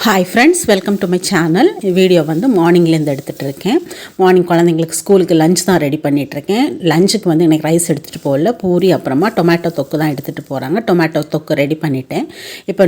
Hi friends, welcome to my channel. Video வந்து மார்னிங்லேருந்து எடுத்துகிட்டு இருக்கேன். மார்னிங் குழந்தைங்களுக்கு ஸ்கூலுக்கு லஞ்ச் தான் ரெடி பண்ணிகிட்ருக்கேன். லஞ்சுக்கு வந்து எனக்கு ரைஸ் எடுத்துகிட்டு போகல, பூரி அப்புறமா டொமேட்டோ தொக்கு தான் எடுத்துகிட்டு போகிறாங்க. டொமேட்டோ தொக்கு ரெடி பண்ணிவிட்டேன். இப்போ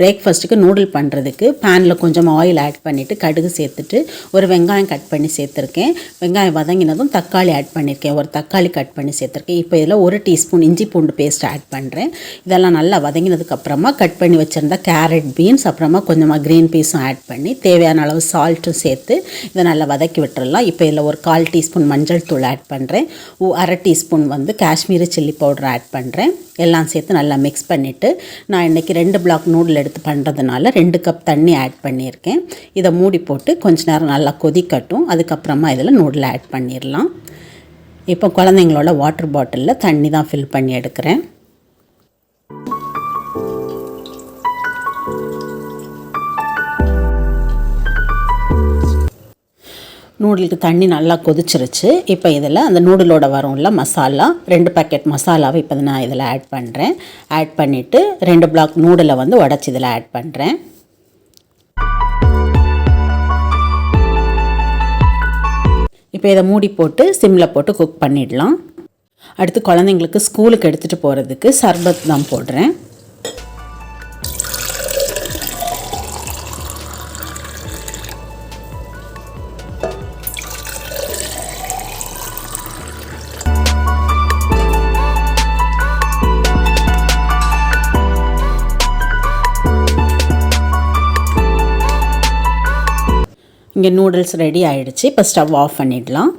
பிரேக்ஃபாஸ்ட்டுக்கு நூடுல் பண்ணுறதுக்கு பேனில் கொஞ்சம் ஆயில் ஆட் பண்ணிவிட்டு கடுகு சேர்த்துட்டு ஒரு வெங்காயம் கட் பண்ணி சேர்த்துருக்கேன். வெங்காயம் வதங்கினதும் தக்காளி ஆட் பண்ணியிருக்கேன். ஒரு தக்காளி கட் பண்ணி சேர்த்துருக்கேன். இப்போ இதில் 1 டீஸ்பூன் இஞ்சி பூண்டு பேஸ்ட் ஆட் பண்ணுறேன். இதெல்லாம் நல்லா வதங்கினதுக்கப்புறமா கட் பண்ணி வச்சுருந்த கேரட், பீன்ஸ் அப்புறமா கொஞ்சம் க்ரீன் பீஸும் ஆட் பண்ணி தேவையான அளவு சால்ட்டும் சேர்த்து இதை நல்லா வதக்கி விட்டுறலாம். இப்போ இதில் ஒரு 1/4 டீஸ்பூன் மஞ்சள் தூள் ஆட் பண்ணுறேன். 1/2 டீஸ்பூன் வந்து காஷ்மீரி சில்லி பவுடர் ஆட் பண்ணுறேன். எல்லாம் சேர்த்து நல்லா மிக்ஸ் பண்ணிவிட்டு நான் இன்றைக்கி 2 பிளாக் நூடுல் எடுத்து பண்ணுறதுனால 2 கப் தண்ணி ஆட் பண்ணியிருக்கேன். இதை மூடி போட்டு கொஞ்ச நேரம் நல்லா கொதிக்கட்டும். அதுக்கப்புறமா இதில் நூடுல் ஆட் பண்ணிடலாம். இப்போ குழந்தைங்களோட வாட்டர் பாட்டிலில் தண்ணி தான் ஃபில் பண்ணி எடுக்கிறேன். நூடுலுக்கு தண்ணி நல்லா கொதிச்சிருச்சு. இப்போ இதில் அந்த நூடுலோட வரும்ல மசாலா, 2 பேக்கெட் மசாலாவை இப்போ நான் இதில் ஆட் பண்ணுறேன். ஆட் பண்ணிவிட்டு 2 பிளாக் நூடுலை வந்து உடச்சி இதில் ஆட் பண்ணுறேன். இப்போ இதை மூடி போட்டு சிம்மில் போட்டு குக் பண்ணிடலாம். அடுத்து குழந்தைங்களுக்கு ஸ்கூலுக்கு எடுத்துகிட்டு போகிறதுக்கு சர்பத் தான் போடுறேன். இங்கே நூடுல்ஸ் ரெடி ஆகிடுச்சு. இப்போ ஸ்டவ் ஆஃப் பண்ணிடலாம்.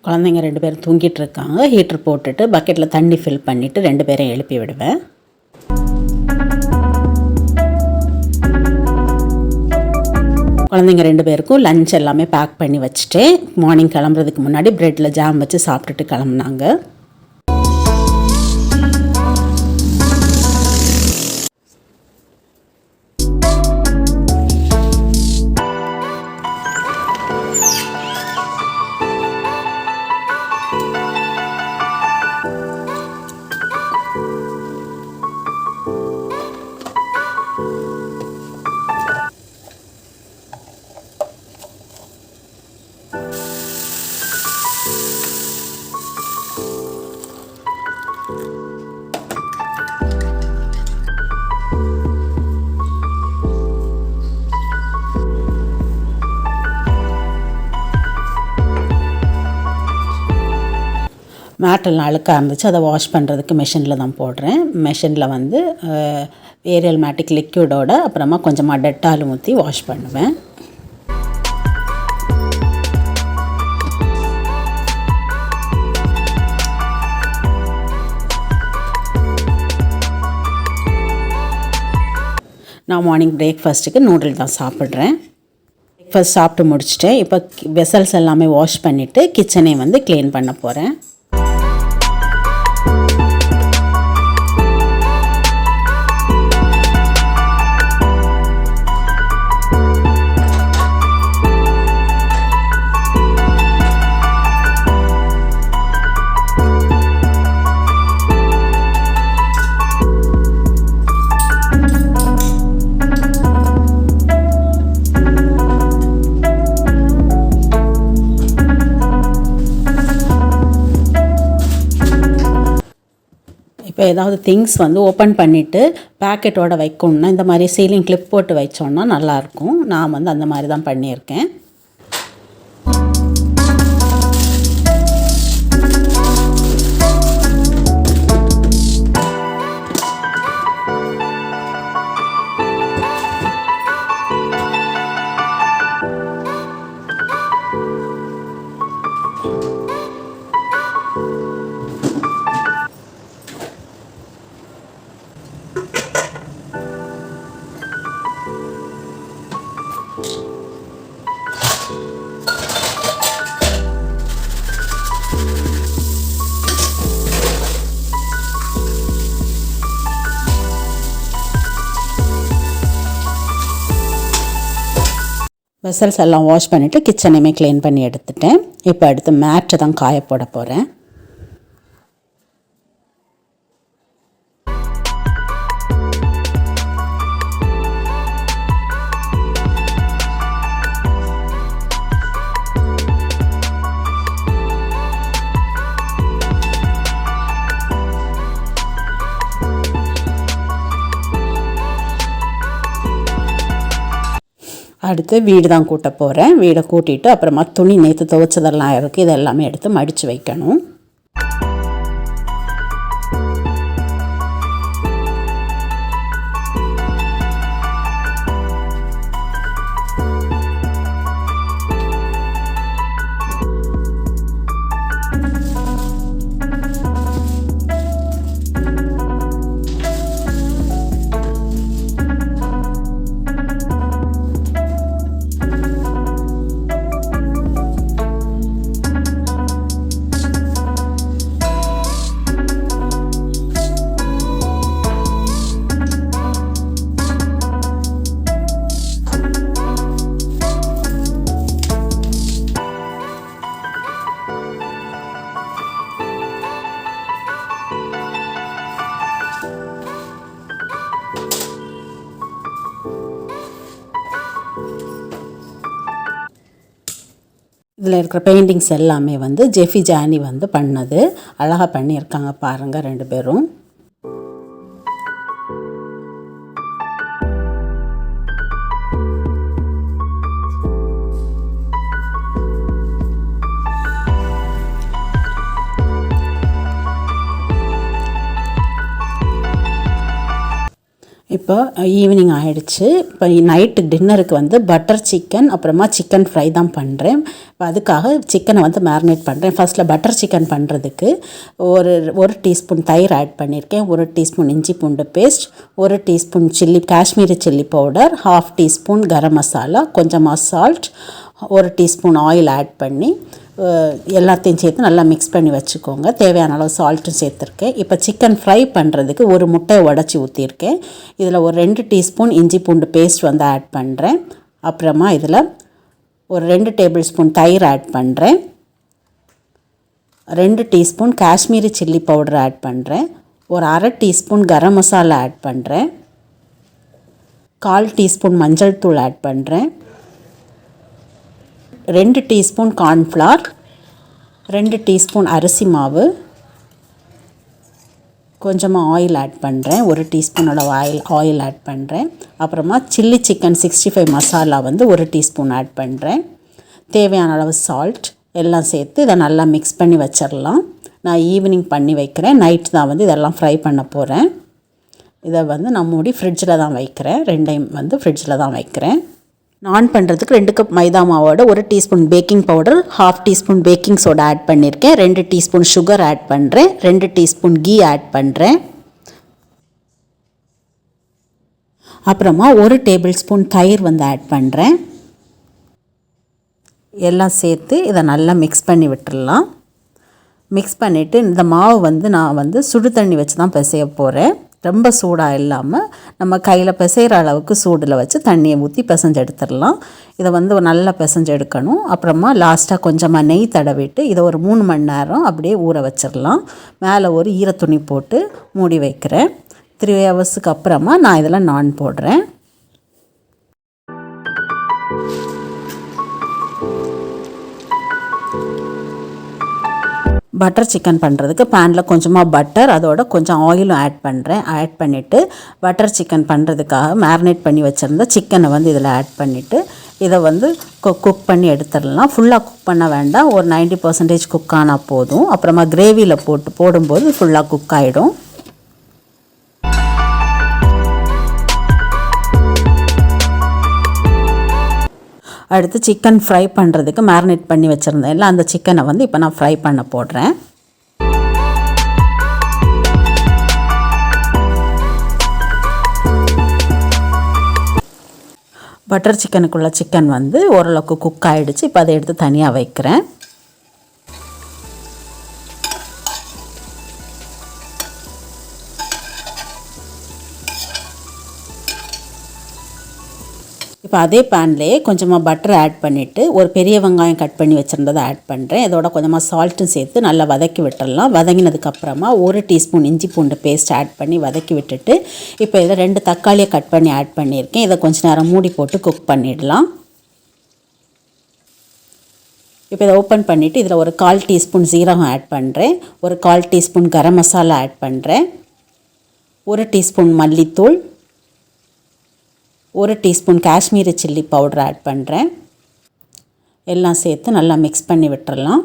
குழந்தைங்க 2 பேரும் தூங்கிட்டு இருக்காங்க. ஹீட்டர் போட்டுட்டு பக்கெட்டில் தண்ணி ஃபில் பண்ணிவிட்டு 2 பேரையும் எழுப்பி விடுவேன். குழந்தைங்க 2 பேருக்கும் லஞ்ச் எல்லாமே பேக் பண்ணி வச்சுட்டேன். மார்னிங் கிளம்புறதுக்கு முன்னாடி ப்ரெட்டில் ஜாம் வச்சு சாப்பிட்டுட்டு கிளம்புனாங்க. மேட்டெல்லாம் அழுக்காக இருந்துச்சு, அதை வாஷ் பண்ணுறதுக்கு மெஷினில் தான் போடுறேன். மெஷினில் வந்து ஏரியல் மேட்டிக் லிக்விடோட அப்புறமா கொஞ்சமாக டெட்டால் ஊற்றி வாஷ் பண்ணுவேன். நான் மார்னிங் பிரேக்ஃபாஸ்ட்டுக்கு நூடுல் தான் சாப்பிட்றேன். பிரேக்ஃபாஸ்ட் சாப்பிட்டு முடிச்சுட்டேன். இப்போ வெசல்ஸ் எல்லாமே வாஷ் பண்ணிவிட்டு கிச்சனை வந்து க்ளீன் பண்ண போகிறேன். இப்போ ஏதாவது திங்ஸ் வந்து ஓப்பன் பண்ணிவிட்டு பேக்கெட்டோடு வைக்கணுன்னா இந்த மாதிரி சீலிங் கிளிப் போட்டு வச்சோன்னா நல்லாயிருக்கும். நான் வந்து அந்த மாதிரி தான் பண்ணியிருக்கேன். வெசல்ஸ் எல்லாம் வாஷ் பண்ணிவிட்டு கிச்சனையுமே க்ளீன் பண்ணி எடுத்துட்டேன். இப்போ அடுத்து மேட்டை தான் காய போட போகிறேன். அடுத்து வீடு தான் கூட்ட போகிறேன். வீடை கூட்டிட்டு அப்புறமா துணி நேற்று துவைச்சதெல்லாம் இருக்குது, இதெல்லாமே எடுத்து மடித்து வைக்கணும். இதில் இருக்கிற பெயிண்டிங்ஸ் எல்லாமே வந்து ஜெஃபி ஜானி வந்து பண்ணது. அழகாக பண்ணியிருக்காங்க பாருங்கள் 2 பேரும். இப்போ ஈவினிங் ஆகிடுச்சு. இப்போ நைட்டு டின்னருக்கு வந்து பட்டர் சிக்கன் அப்புறமா சிக்கன் ஃப்ரை தான் பண்ணுறேன். இப்போ அதுக்காக சிக்கனை வந்து மேரினேட் பண்ணுறேன். ஃபர்ஸ்ட்டில் பட்டர் சிக்கன் பண்ணுறதுக்கு ஒரு டீஸ்பூன் தயிர் ஆட் பண்ணியிருக்கேன், 1 டீஸ்பூன் இஞ்சி பூண்டு paste, 1 teaspoon Kashmiri chilli powder, 1/2 teaspoon garam masala, கொஞ்சமாக சால்ட், 1 டீஸ்பூன் ஆயில் ஆட் பண்ணி எல்லாத்தையும் சேர்த்து நல்லா மிக்ஸ் பண்ணி வச்சுக்கோங்க. தேவையான அளவு சால்ட்டும் சேர்த்துருக்கேன். இப்போ சிக்கன் ஃப்ரை பண்ணுறதுக்கு ஒரு முட்டையை உடச்சி ஊற்றிருக்கேன். இதில் ஒரு 2 டீஸ்பூன் இஞ்சி பூண்டு பேஸ்ட் வந்து ஆட் பண்ணுறேன். அப்புறமா இதில் ஒரு 2 டேபிள் ஸ்பூன் தயிர் ஆட் பண்ணுறேன், 2 teaspoon Kashmiri chilli powder add பண்ணுறேன், ஒரு 1/2 டீஸ்பூன் கரம் மசாலா ஆட் பண்ணுறேன், 1/4 டீஸ்பூன் மஞ்சள் தூள் ஆட் பண்ணுறேன், 2 டீஸ்பூன் கார்ன்ஃப்ளவர், 2 டீஸ்பூன் அரிசி மாவு, கொஞ்சமாக ஆயில் ஆட் பண்ணுறேன், 1 டீஸ்பூனோட ஆயில் ஆட் பண்ணுறேன். அப்புறமா சில்லி சிக்கன் 65 மசாலா வந்து 1 டீஸ்பூன் ஆட் பண்ணுறேன். தேவையான அளவு சால்ட் எல்லாம் சேர்த்து இதை நல்லா மிக்ஸ் பண்ணி வச்சிடலாம். நான் ஈவினிங் பண்ணி வைக்கிறேன். நைட் தான் வந்து இதெல்லாம் ஃப்ரை பண்ண போகிறேன். இதை வந்து நான் மூடி ஃப்ரிட்ஜில் தான் வைக்கிறேன். 2டைம் வந்து ஃப்ரிட்ஜில் தான் வைக்கிறேன். நான் பண்ணுறதுக்கு 2 கப் மைதா மாவோட 1 teaspoon baking powder, 1/2 teaspoon baking soda add பண்ணியிருக்கேன், 2 டீஸ்பூன் சுகர் ஆட் பண்ணுறேன், 2 டீஸ்பூன் கீ ஆட் பண்ணுறேன். அப்புறமா 1 டேபிள் ஸ்பூன் தயிர் வந்து ஆட் பண்ணுறேன். எல்லாம் சேர்த்து இதை நல்லா மிக்ஸ் பண்ணி விட்டுடலாம். மிக்ஸ் பண்ணிவிட்டு இந்த மாவு வந்து நான் வந்து சுடு தண்ணி வச்சு தான் பிசைய போகிறேன். ரொம்ப சூடாக இல்லாமல் நம்ம கையில் பிசைகிற அளவுக்கு சூடில் வச்சு தண்ணியை ஊற்றி பிசைஞ்சு எடுத்துடலாம். இதை வந்து நல்லா பிசைஞ்சு எடுக்கணும். அப்புறமா லாஸ்ட்டாக கொஞ்சமாக நெய் தடவிட்டு இதை ஒரு 3 மணி நேரம் அப்படியே ஊற வச்சிடலாம். மேலே ஒரு ஈரத்துணி போட்டு மூடி வைக்கிறேன். 3 ஹவர்ஸுக்கு அப்புறமா நான் இதில் நான் போடுறேன். பட்டர் சிக்கன் பண்ணுறதுக்கு பேனில் கொஞ்சமாக பட்டர் அதோட கொஞ்சம் ஆயிலும் ஆட் பண்ணுறேன். ஆட் பண்ணிவிட்டு பட்டர் சிக்கன் பண்ணுறதுக்காக மேரினேட் பண்ணி வச்சுருந்த சிக்கனை வந்து இதில் ஆட் பண்ணிவிட்டு இதை வந்து குக் பண்ணி எடுத்துடலாம். ஃபுல்லாக குக் பண்ண வேண்டாம், ஒரு 90% குக் ஆனால் போதும். அப்புறமா கிரேவியில் போடும்போது ஃபுல்லாக குக் ஆகிடும். அடுத்து சிக்கன் ஃப்ரை பண்ணுறதுக்கு மேரினேட் பண்ணி வச்சுருந்தேன் இல்லை, அந்த சிக்கனை வந்து இப்போ நான் ஃப்ரை பண்ண போடுறேன். பட்டர் சிக்கனுக்குள்ள சிக்கன் வந்து ஓரளவுக்கு குக் ஆகிடுச்சு. இப்போ அதை எடுத்து தனியாக வைக்கிறேன். இப்போ அதே பேன்லேயே கொஞ்சமாக பட்டர் ஆட் பண்ணிவிட்டு ஒரு பெரிய வெங்காயம் கட் பண்ணி வச்சுருந்ததை ஆட் பண்ணுறேன். இதோட கொஞ்சமாக சால்ட்டும் சேர்த்து நல்லா வதக்கி விட்டுடலாம். வதங்கினதுக்கப்புறமா 1 டீஸ்பூன் இஞ்சி பூண்டு பேஸ்ட் ஆட் பண்ணி வதக்கி விட்டுட்டு இப்போ இதில் 2 தக்காளியை கட் பண்ணி ஆட் பண்ணியிருக்கேன். இதை கொஞ்சம் நேரம் மூடி போட்டு குக் பண்ணிடலாம். இப்போ இதை ஓப்பன் பண்ணிவிட்டு இதில் ஒரு 1/4 டீஸ்பூன் ஜீரகம் ஆட் பண்ணுறேன். ஒரு 1/4 டீஸ்பூன் கரம் மசாலா ஆட் பண்ணுறேன். 1 டீஸ்பூன் மல்லித்தூள், 1 teaspoon Kashmiri chilli powder add பண்ணுறேன். எல்லாம் சேர்த்து நல்லா மிக்ஸ் பண்ணி விட்டுறலாம்.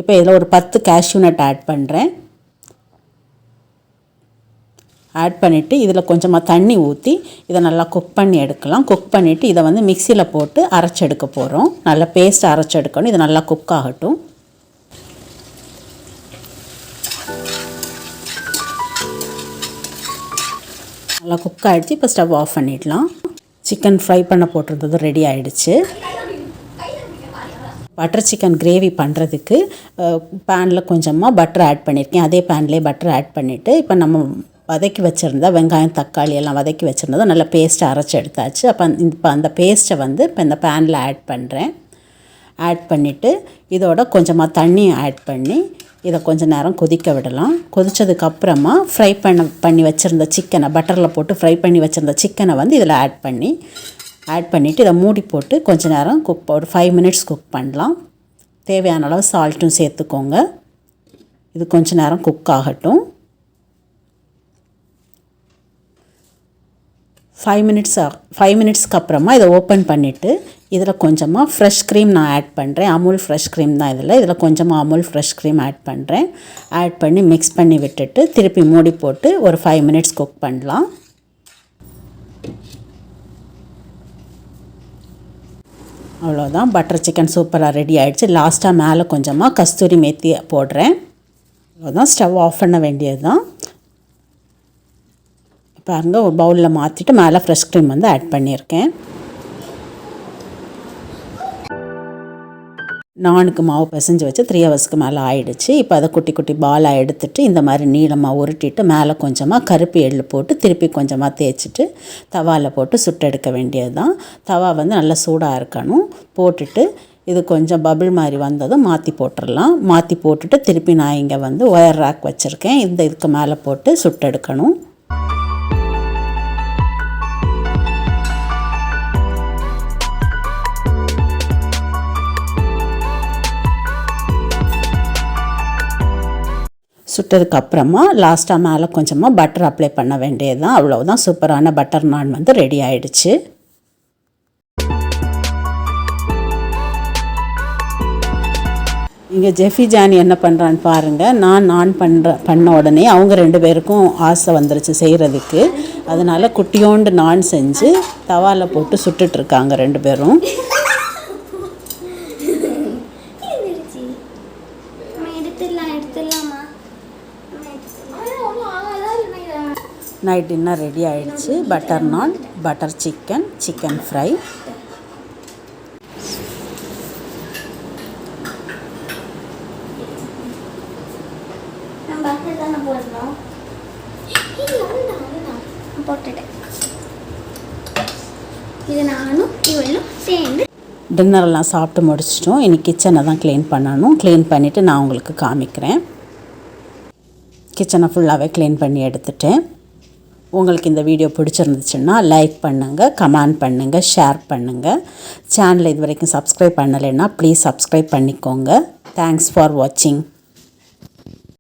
இப்போ இதில் ஒரு 10 கேஷ்யூ நட் ஆட் பண்ணுறேன். ஆட் பண்ணிவிட்டு இதில் கொஞ்சமாக தண்ணி ஊற்றி இதை நல்லா குக் பண்ணி எடுக்கலாம். குக் பண்ணிவிட்டு இதை வந்து மிக்சியில் போட்டு அரைச்செடுக்க போகிறோம். நல்லா பேஸ்ட் அரைச்செடுக்கணும். இது நல்லா குக் ஆகட்டும். நல்லா குக் ஆகிடுச்சு. இப்போ ஸ்டவ் ஆஃப் பண்ணிடலாம். சிக்கன் ஃப்ரை பண்ண போட்டிருந்தது ரெடி ஆகிடுச்சு. பட்டர் சிக்கன் கிரேவி பண்ணுறதுக்கு பேனில் கொஞ்சமாக பட்டர் ஆட் பண்ணியிருக்கேன். அதே பேன்லேயே பட்டர் ஆட் பண்ணிவிட்டு இப்போ நம்ம வதக்கி வச்சுருந்தா வெங்காயம் தக்காளி எல்லாம் வதக்கி வச்சுருந்ததை நல்லா பேஸ்ட்டை அரைச்சி எடுத்தாச்சு. இப்போ அந்த பேஸ்ட்டை வந்து இப்போ இந்த பேனில் ஆட் பண்ணுறேன். ஆட் பண்ணிவிட்டு இதோட கொஞ்சமாக தண்ணி ஆட் பண்ணி இதை கொஞ்சம் நேரம் கொதிக்க விடலாம். கொதித்ததுக்கப்புறமா ஃப்ரை பண்ணி வச்சுருந்த சிக்கனை பட்டரில் போட்டு ஃப்ரை பண்ணி வச்சுருந்த சிக்கனை வந்து இதில் ஆட் பண்ணிவிட்டு இதை மூடி போட்டு கொஞ்சம் நேரம் ஒரு 5 மினிட்ஸ் குக் பண்ணலாம். தேவையான அளவு சால்ட்டும் சேர்த்துக்கோங்க. இது கொஞ்சம் நேரம் குக் ஆகட்டும். 5 மினிட்ஸ்க்கு அப்புறமா இதை ஓப்பன் பண்ணிவிட்டு இதில் கொஞ்சமாக ஃப்ரெஷ் க்ரீம் நான் ஆட் பண்ணுறேன். அமுல் ஃப்ரெஷ் க்ரீம் தான் இதில் கொஞ்சமாக அமுல் ஃப்ரெஷ் க்ரீம் ஆட் பண்ணுறேன். ஆட் பண்ணி மிக்ஸ் பண்ணி விட்டுட்டு திருப்பி மூடி போட்டு ஒரு 5 மினிட்ஸ் குக் பண்ணலாம். அவ்வளோதான், பட்டர் சிக்கன் சூப்பராக ரெடி ஆகிடுச்சு. லாஸ்ட்டாக மேலே கொஞ்சமாக கஸ்தூரி மேத்தி போடுறேன். அவ்வளோதான், ஸ்டவ் ஆஃப் பண்ண வேண்டியது தான். பாருங்கள், ஒரு பவுலில் மாற்றிட்டு மேலே ஃப்ரெஷ் க்ரீம் வந்து ஆட் பண்ணியிருக்கேன். நானுக்கு மாவு பிசைஞ்சு வச்சு 3 ஹவர்ஸ்க்கு மேலே ஆயிடுச்சு. இப்போ அதை குட்டி குட்டி பாலாக எடுத்துகிட்டு இந்த மாதிரி நீளமாக உருட்டிட்டு மேலே கொஞ்சமாக கருப்பு எள்ளு போட்டு திருப்பி கொஞ்சமாக தேய்ச்சிட்டு தவாவில் போட்டு சுட்டெடுக்க வேண்டியது தான். தவா வந்து நல்லா சூடாக இருக்கணும். போட்டுட்டு இது கொஞ்சம் பபிள் மாதிரி வந்ததும் மாற்றி போட்டுடலாம். மாற்றி போட்டுட்டு திருப்பி நான் இங்கே வந்து ஒயர் ரேக் வச்சுருக்கேன். இதுக்கு மேலே போட்டு சுட்டெடுக்கணும். சுட்டதுக்கப்புறமா லாஸ்ட்டாக மேலே கொஞ்சமாக பட்டர் அப்ளை பண்ண வேண்டியது தான். அவ்வளோதான், சூப்பரான பட்டர் நான் வந்து ரெடி ஆகிடுச்சு. இங்கே ஜெஃபி ஜானி என்ன பண்ணுறான்னு பாருங்கள். நான் பண்ண உடனே அவங்க 2 பேருக்கும் ஆசை வந்துருச்சு செய்கிறதுக்கு. அதனால் குட்டியோண்டு நான் செஞ்சு தவாவில் போட்டு சுட்டுட்ருக்காங்க 2 பேரும். நைட் டின்னர் ரெடி ஆகிடுச்சு. பட்டர் நான், பட்டர் சிக்கன், சிக்கன் ஃப்ரை. டின்னரெல்லாம் சாப்பிட்டு முடிச்சிட்டோம். இனி கிச்சனை தான் க்ளீன் பண்ணணும். க்ளீன் பண்ணிவிட்டு நான் உங்களுக்கு காமிக்கிறேன். கிச்சனை ஃபுல்லாகவே க்ளீன் பண்ணி எடுத்துட்டேன். உங்களுக்கு இந்த வீடியோ பிடிச்சிருந்துச்சுன்னா லைக் பண்ணுங்கள், கமெண்ட் பண்ணுங்கள், ஷேர் பண்ணுங்கள். சேனலை இது வரைக்கும் சப்ஸ்கிரைப் பண்ணலைன்னா ப்ளீஸ் சப்ஸ்கிரைப் பண்ணிக்கோங்க. தேங்க்ஸ் ஃபார் வாட்சிங்.